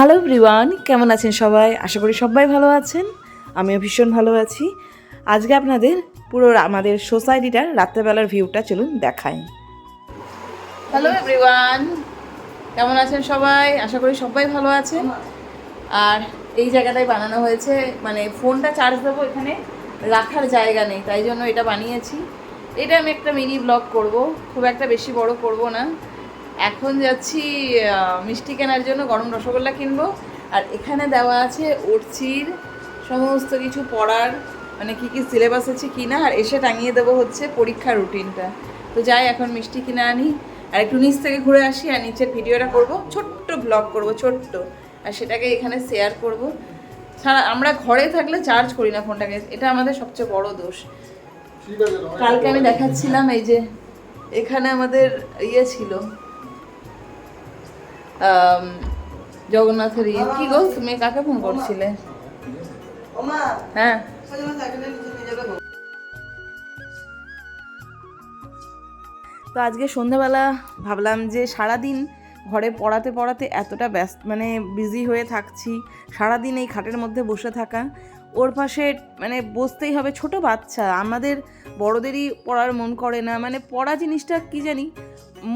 Hello everyone, কেমন আছেন সবাই? আশা করি সবাই ভালো আছেন। আমিও ভীষণ ভালো আছি। আজকে আপনাদের পুরো আমাদের সোসাইটিটার রাত্রেবেলার ভিউটা চলুন দেখাই। হ্যালো এভরিওয়ান, কেমন আছেন সবাই? আশা করি সবাই ভালো আছেন। আর এই জায়গাটায় বানানো হয়েছে, মানে ফোনটা চার্জ দেবো, এখানে রাখার জায়গা নেই, তাই জন্য এটা বানিয়েছি। এটা আমি একটা মিনি ব্লগ করব, খুব একটা বেশি বড় করব না। এখন যাচ্ছি মিষ্টি কেনার জন্য, গরম রসগোল্লা কিনবো। আর এখানে দেওয়া আছে ওরচির সমস্ত কিছু পড়ার, মানে কী কী সিলেবাস আছে কি না, আর এসে টাঙিয়ে দেবো হচ্ছে পরীক্ষার রুটিনটা। তো যাই এখন মিষ্টি কিনে আনি, আর একটু নিচ থেকে ঘুরে আসি, আর নিচের ভিডিওটা করব, ছোট্ট ব্লগ করব ছোট্ট, আর সেটাকে এখানে শেয়ার করব। সারা আমরা ঘরে থাকলে চার্জ করি না ফোনটাকে, এটা আমাদের সবচেয়ে বড় দোষ। কালকে আমি দেখাচ্ছিলাম, এই যে এখানে আমাদের ইয়ে ছিল, জগন্নাথের ইয়ে। কি গো, তুমি কাকে ফোন করছিলে? হ্যাঁ, তো আজকে সন্ধ্যাবেলা ভাবলাম যে সারাদিন ঘরে পড়াতে পড়াতে এতটা ব্যস্ত, মানে বিজি হয়ে থাকছি, সারাদিন এই খাটের মধ্যে বসে থাকা, ওর পাশে মানে বসতেই হবে। ছোট বাচ্চা, আমাদের বড়দেরই পড়ার মন করে না, মানে পড়া জিনিসটা কি জানি,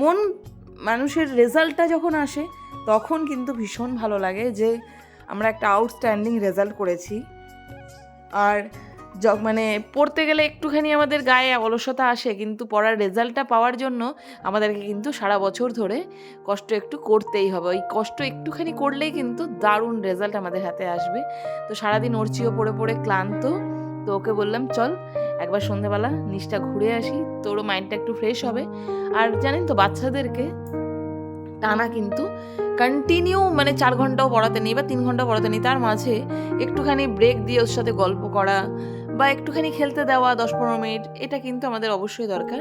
মন, মানুষের রেজাল্টটা যখন আসে তখন কিন্তু ভীষণ ভালো লাগে যে আমরা একটা আউটস্ট্যান্ডিং রেজাল্ট করেছি। আর মানে পড়তে গেলে একটুখানি আমাদের গায়ে অলসতা আসে, কিন্তু পড়ার রেজাল্টটা পাওয়ার জন্য আমাদেরকে কিন্তু সারা বছর ধরে কষ্ট একটু করতেই হবে। ওই কষ্ট একটুখানি করলেই কিন্তু দারুণ রেজাল্ট আমাদের হাতে আসবে। তো সারাদিন ওরচিও পড়ে পড়ে ক্লান্ত, তো ওকে বললাম চল একবার সন্ধ্যাবেলা নিচটা ঘুরে আসি, তোরও মাইন্ডটা একটু ফ্রেশ হবে। আর জানেন তো, বাচ্চাদেরকে টানা কিন্তু কন্টিনিউ মানে 4 ঘন্টাও পড়াতে নেই বা 3 ঘন্টাও পড়াতে নেই, তার মাঝে একটুখানি ব্রেক দিয়ে ওর সাথে গল্প করা বা একটুখানি খেলতে দেওয়া 10-15 মিনিট, এটা কিন্তু আমাদের অবশ্যই দরকার।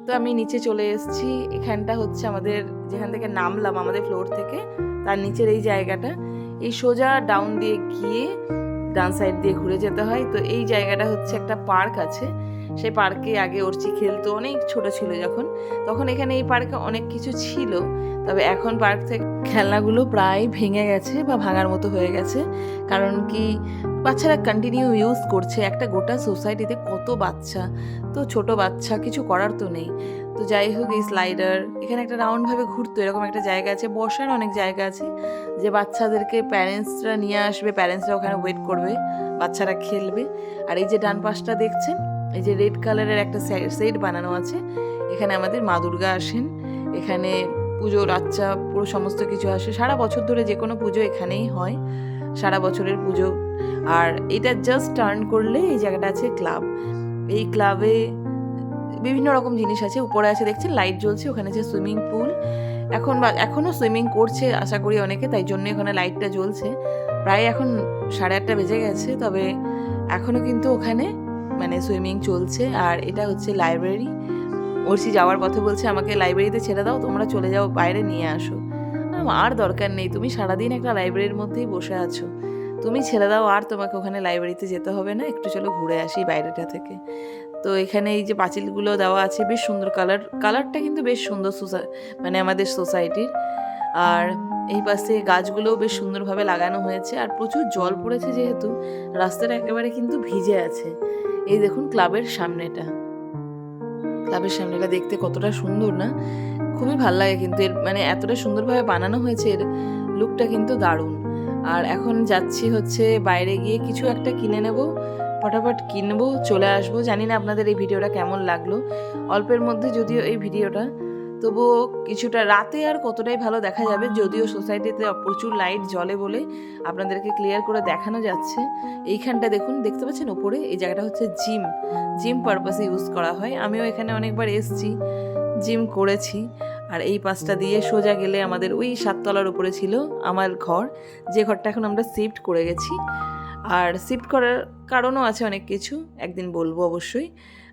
তো আমি নিচে চলে এসেছি, এখানটা হচ্ছে আমাদের যেখান থেকে নামলাম আমাদের ফ্লোর থেকে, তার নিচের এই জায়গাটা, এই সোজা ডাউন দিয়ে গিয়ে ডান সাইড দিয়ে ঘুরে যেতে হয়। তো এই জায়গাটা হচ্ছে একটা পার্ক আছে, সেই পার্কে আগে ওরচি খেলতো, অনেক ছোট ছিল যখন, তখন এখানে এই পার্কে অনেক কিছু ছিল। তবে এখন পার্ক থেকে খেলনাগুলো প্রায় ভেঙে গেছে বা ভাঙার মতো হয়ে গেছে, কারণ কি বাচ্চারা কন্টিনিউ ইউজ করছে। একটা গোটা সোসাইটিতে কত বাচ্চা, তো ছোট বাচ্চা, কিছু করার তো নেই। তো যাই হোক, এই স্লাইডার, এখানে একটা রাউন্ডভাবে ঘুরতো এরকম একটা জায়গা আছে, বসার অনেক জায়গা আছে, যে বাচ্চাদেরকে প্যারেন্টসরা নিয়ে আসবে, প্যারেন্টসরা ওখানে ওয়েট করবে, বাচ্চারা খেলবে। আর এই যে ডান পাশটা দেখছেন, এই যে রেড কালারের একটা সেট বানানো আছে, এখানে আমাদের মা দুর্গা আসেন, এখানে পুজোর আচ্চা পুরো সমস্ত কিছু আসে, সারা বছর ধরে যে কোনো পুজো এখানেই হয়, সারা বছরের পুজো। আর এটা জাস্ট টার্ন করলে এই জায়গাটা আছে ক্লাব, এই ক্লাবে বিভিন্ন রকম জিনিস আছে, উপরে আছে দেখছেন লাইট জ্বলছে, ওখানে আছে সুইমিং পুল, এখনও সুইমিং করছে আশা করি অনেকে, তাই জন্য এখানে লাইটটা জ্বলছে। প্রায় এখন 8:30 বেজে গেছে, তবে এখনও কিন্তু ওখানে মানে সুইমিং চলছে। আর এটা হচ্ছে লাইব্রেরি, ওরসি যাওয়ার পথে বলছে আমাকে লাইব্রেরিতে ছেড়ে দাও, তোমরা চলে যাও বাইরে নিয়ে আসো। আর দরকার নেই, তুমি সারাদিন একটা লাইব্রেরির মধ্যেই বসে আছো, তুমি ছেড়ে দাও, আর তোমাকে ওখানে লাইব্রেরিতে যেতে হবে না, একটু চলো ঘুরে আসি বাইরেটা থেকে। তো এখানে এই যে পাঁচিলগুলো দেওয়া আছে, বেশ সুন্দর কালারটা কিন্তু বেশ সুন্দর, মানে আমাদের সোসাইটির। আর এই পাশে গাছগুলোও বেশ সুন্দরভাবে লাগানো হয়েছে, আর প্রচুর জল পড়েছে যেহেতু রাস্তাটা একেবারে কিন্তু ভিজে আছে। এই দেখুন ক্লাবের সামনেটা দেখতে কতটা সুন্দর না, খুবই ভাল লাগে কিন্তু, এর মানে এতটা সুন্দরভাবে বানানো হয়েছে, এর লুকটা কিন্তু দারুণ। আর এখন যাচ্ছি হচ্ছে বাইরে গিয়ে কিছু একটা কিনে নেব, ফটাফট কিনবো, চলে আসবো। জানি না আপনাদের এই ভিডিওটা কেমন লাগলো, অল্পের মধ্যে যদিও এই ভিডিওটা, তবুও কিছুটা রাতে আর কতটাই ভালো দেখা যাবে, যদিও সোসাইটিতে প্রচুর লাইট জ্বলে বলে আপনাদেরকে ক্লিয়ার করে দেখানো যাচ্ছে। এইখানটা দেখুন, দেখতে পাচ্ছেন ওপরে, এই জায়গাটা হচ্ছে জিম পারপাসে ইউজ করা হয়, আমিও এখানে অনেকবার এসেছি, জিম করেছি। আর এই পাশটা দিয়ে সোজা গেলে আমাদের ওই 7 তলার উপরে ছিল আমার ঘর, যে ঘরটা এখন আমরা শিফট করে গেছি। আর শিফট করার কারণও আছে অনেক কিছু, একদিন বলবো অবশ্যই।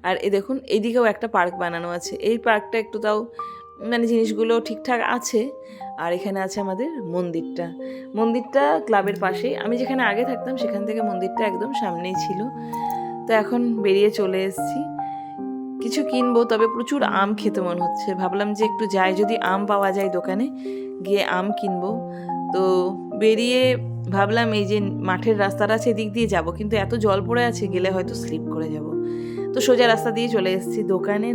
আর এই দেখুন এইদিকেও একটা পার্ক বানানো আছে, এই পার্কটা একটু তাও মানে জিনিসগুলো ঠিকঠাক আছে। আর এখানে আছে আমাদের মন্দিরটা ক্লাবের পাশে, আমি যেখানে আগে থাকতাম সেখান থেকে মন্দিরটা একদম সামনেই ছিল। তো এখন বেরিয়ে চলে এসেছি, কিছু কিনবো, তবে প্রচুর আম খেতে মন হচ্ছে, ভাবলাম যে একটু যাই, যদি আম পাওয়া যায় দোকানে গিয়ে আম কিনবো। তো বেরিয়ে ভাবলাম এই যে মাঠের রাস্তাটা আছে এদিক দিয়ে যাব, কিন্তু এত জল পড়ে আছে গেলে হয়তো স্লিপ করে যাব। তো সোজা রাস্তা দিয়ে চলে এসেছি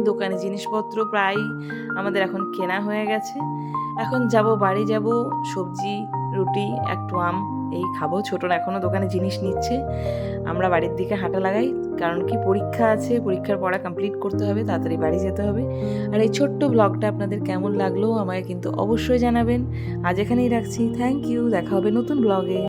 দোকানে জিনিসপত্র প্রায় আমাদের এখন কেনা হয়ে গেছে। এখন যাব বাড়ি যাব, সবজি রুটি একটু আম এই খাবো। ছোটরা এখনও দোকানে জিনিস নিচ্ছে, আমরা বাড়ির দিকে হাঁটা লাগাই, কারণ কি পরীক্ষা আছে, পরীক্ষার পড়া কমপ্লিট করতে হবে, তাড়াতাড়ি বাড়ি যেতে হবে। আর এই ছোট্ট ব্লগটা আপনাদের কেমন লাগলো আমায় কিন্তু অবশ্যই জানাবেন। আজ এখানেই রাখছি, থ্যাংক ইউ, দেখা হবে নতুন ব্লগে।